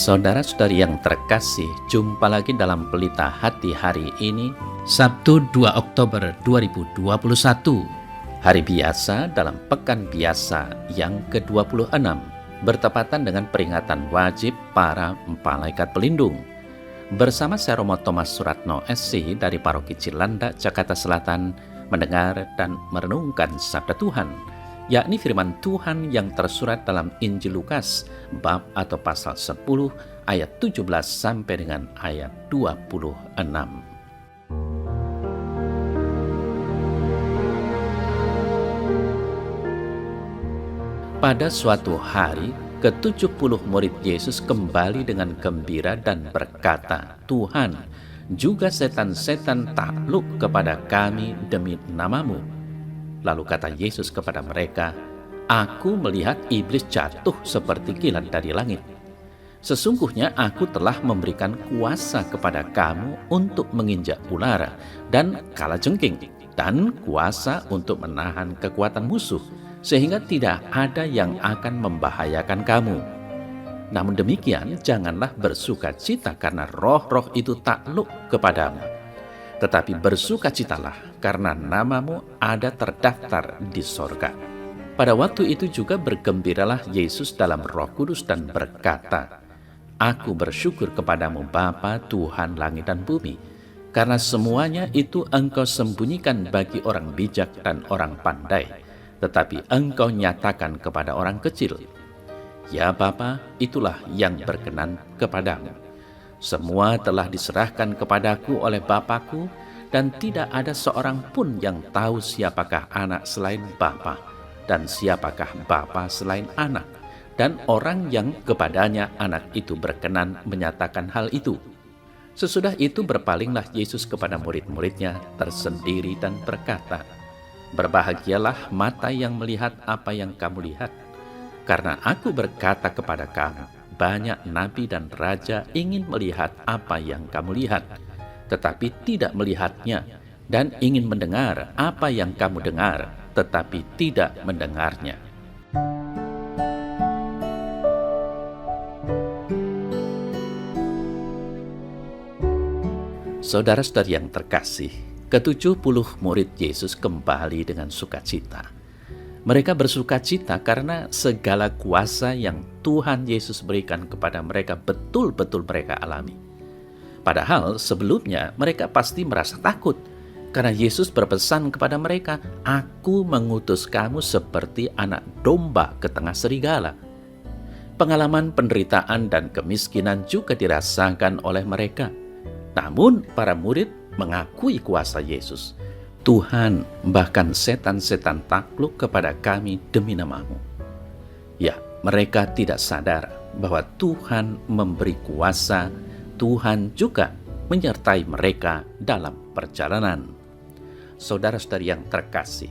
Saudara-saudari yang terkasih, jumpa lagi dalam Pelita Hati hari ini, Sabtu 2 Oktober 2021. Hari biasa dalam Pekan Biasa yang ke-26, bertepatan dengan peringatan wajib para malaikat pelindung. Bersama saya Romo Thomas Suratno SC dari Paroki Cilandak, Jakarta Selatan, mendengar dan merenungkan Sabda Tuhan, yakni firman Tuhan yang tersurat dalam Injil Lukas bab atau pasal 10 ayat 17 sampai dengan ayat 26. Pada suatu hari, ke-70 murid Yesus kembali dengan gembira dan berkata, "Tuhan, juga setan-setan takluk kepada kami demi nama-Mu." Lalu kata Yesus kepada mereka, "Aku melihat iblis jatuh seperti kilat dari langit. Sesungguhnya aku telah memberikan kuasa kepada kamu untuk menginjak ular dan kalajengking, dan kuasa untuk menahan kekuatan musuh, sehingga tidak ada yang akan membahayakan kamu. Namun demikian, janganlah bersukacita karena roh-roh itu takluk kepadamu. Tetapi bersukacitalah karena namamu ada terdaftar di sorga." Pada waktu itu juga bergembiralah Yesus dalam Roh Kudus dan berkata, "Aku bersyukur kepadamu Bapa, Tuhan langit dan bumi, karena semuanya itu Engkau sembunyikan bagi orang bijak dan orang pandai, tetapi Engkau nyatakan kepada orang kecil. Ya Bapa, itulah yang berkenan kepadamu. Semua telah diserahkan kepadaku oleh Bapakku, dan tidak ada seorang pun yang tahu siapakah anak selain Bapa, dan siapakah Bapa selain anak, dan orang yang kepadanya anak itu berkenan menyatakan hal itu." Sesudah itu berpalinglah Yesus kepada murid-muridnya tersendiri dan berkata, "Berbahagialah mata yang melihat apa yang kamu lihat, karena aku berkata kepada kamu, banyak nabi dan raja ingin melihat apa yang kamu lihat, tetapi tidak melihatnya, dan ingin mendengar apa yang kamu dengar, tetapi tidak mendengarnya." Saudara-saudari yang terkasih, ke-70 murid Yesus kembali dengan sukacita. Mereka bersukacita karena segala kuasa yang Tuhan Yesus berikan kepada mereka betul-betul mereka alami. Padahal sebelumnya mereka pasti merasa takut karena Yesus berpesan kepada mereka, "Aku mengutus kamu seperti anak domba ke tengah serigala." Pengalaman penderitaan dan kemiskinan juga dirasakan oleh mereka. Namun para murid mengakui kuasa Yesus. "Tuhan, bahkan setan-setan takluk kepada kami demi nama-Mu." Ya, mereka tidak sadar bahwa Tuhan memberi kuasa, Tuhan juga menyertai mereka dalam perjalanan. Saudara-saudari yang terkasih,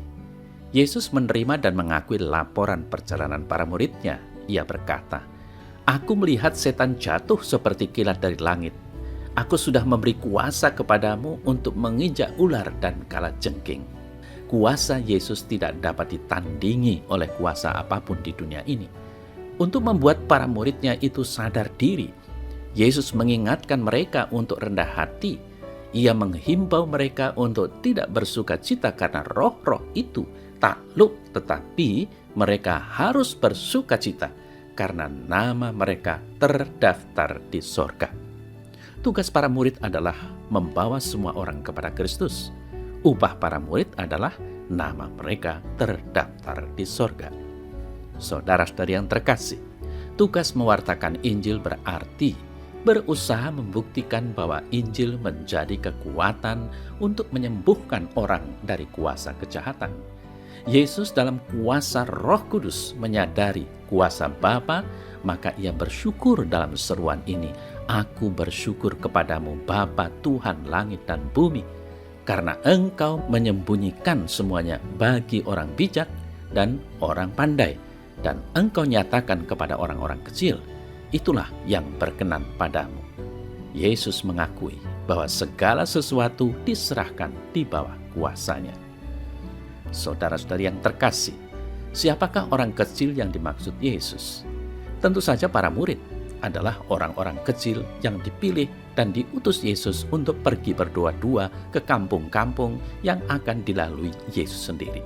Yesus menerima dan mengakui laporan perjalanan para muridnya. Ia berkata, "Aku melihat setan jatuh seperti kilat dari langit. Aku sudah memberi kuasa kepadamu untuk menginjak ular dan kalajengking." Kuasa Yesus tidak dapat ditandingi oleh kuasa apapun di dunia ini. Untuk membuat para muridnya itu sadar diri, Yesus mengingatkan mereka untuk rendah hati. Ia menghimbau mereka untuk tidak bersukacita karena roh-roh itu takluk, tetapi mereka harus bersukacita karena nama mereka terdaftar di sorga. Tugas para murid adalah membawa semua orang kepada Kristus. Upah para murid adalah nama mereka terdaftar di sorga. Saudara-saudari yang terkasih, tugas mewartakan Injil berarti berusaha membuktikan bahwa Injil menjadi kekuatan untuk menyembuhkan orang dari kuasa kejahatan. Yesus dalam kuasa Roh Kudus menyadari kuasa Bapa, maka ia bersyukur dalam seruan ini, "Aku bersyukur kepadamu Bapa, Tuhan langit dan bumi, karena Engkau menyembunyikan semuanya bagi orang bijak dan orang pandai, dan Engkau nyatakan kepada orang-orang kecil. Itulah yang berkenan padamu." Yesus mengakui bahwa segala sesuatu diserahkan di bawah kuasanya. Saudara-saudari yang terkasih, siapakah orang kecil yang dimaksud Yesus? Tentu saja para murid. adalah orang-orang kecil yang dipilih dan diutus Yesus untuk pergi berdua-dua ke kampung-kampung yang akan dilalui Yesus sendiri.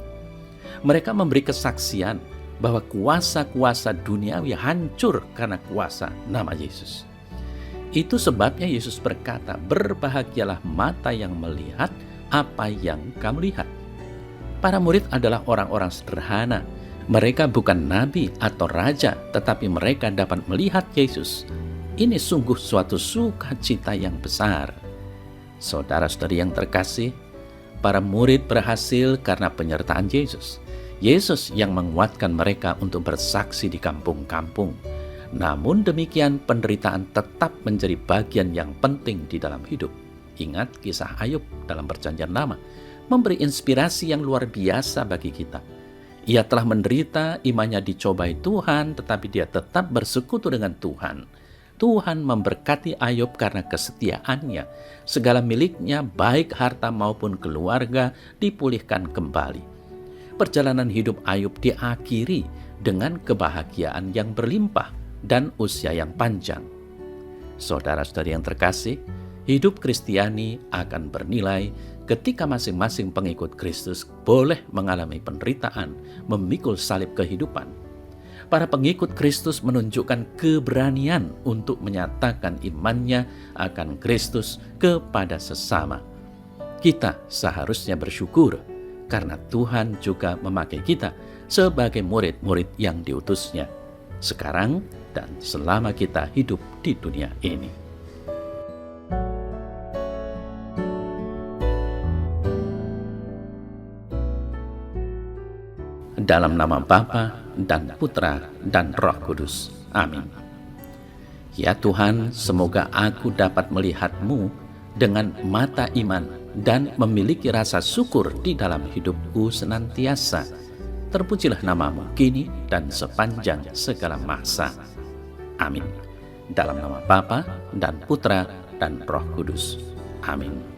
Mereka memberi kesaksian bahwa kuasa-kuasa duniawi hancur karena kuasa nama Yesus. Itu sebabnya Yesus berkata, "Berbahagialah mata yang melihat apa yang kamu lihat." Para murid adalah orang-orang sederhana. Mereka bukan nabi atau raja, tetapi mereka dapat melihat Yesus. Ini sungguh suatu sukacita yang besar. Saudara-saudari yang terkasih, para murid berhasil karena penyertaan Yesus. Yesus yang menguatkan mereka untuk bersaksi di kampung-kampung. Namun demikian, penderitaan tetap menjadi bagian yang penting di dalam hidup. Ingat kisah Ayub dalam Perjanjian Lama, memberi inspirasi yang luar biasa bagi kita. Ia telah menderita, imannya dicobai Tuhan, tetapi dia tetap bersekutu dengan Tuhan. Tuhan memberkati Ayub karena kesetiaannya. Segala miliknya, baik harta maupun keluarga, dipulihkan kembali. Perjalanan hidup Ayub diakhiri dengan kebahagiaan yang berlimpah dan usia yang panjang. Saudara-saudari yang terkasih, hidup Kristiani akan bernilai ketika masing-masing pengikut Kristus boleh mengalami penderitaan, memikul salib kehidupan. Para pengikut Kristus menunjukkan keberanian untuk menyatakan imannya akan Kristus kepada sesama. Kita seharusnya bersyukur karena Tuhan juga memakai kita sebagai murid-murid yang diutusnya, sekarang dan selama kita hidup di dunia ini. Dalam nama Bapa dan Putra dan Roh Kudus. Amin. Ya Tuhan, semoga aku dapat melihat-Mu dengan mata iman dan memiliki rasa syukur di dalam hidupku senantiasa. Terpujilah nama-Mu kini dan sepanjang segala masa. Amin. Dalam nama Bapa dan Putra dan Roh Kudus. Amin.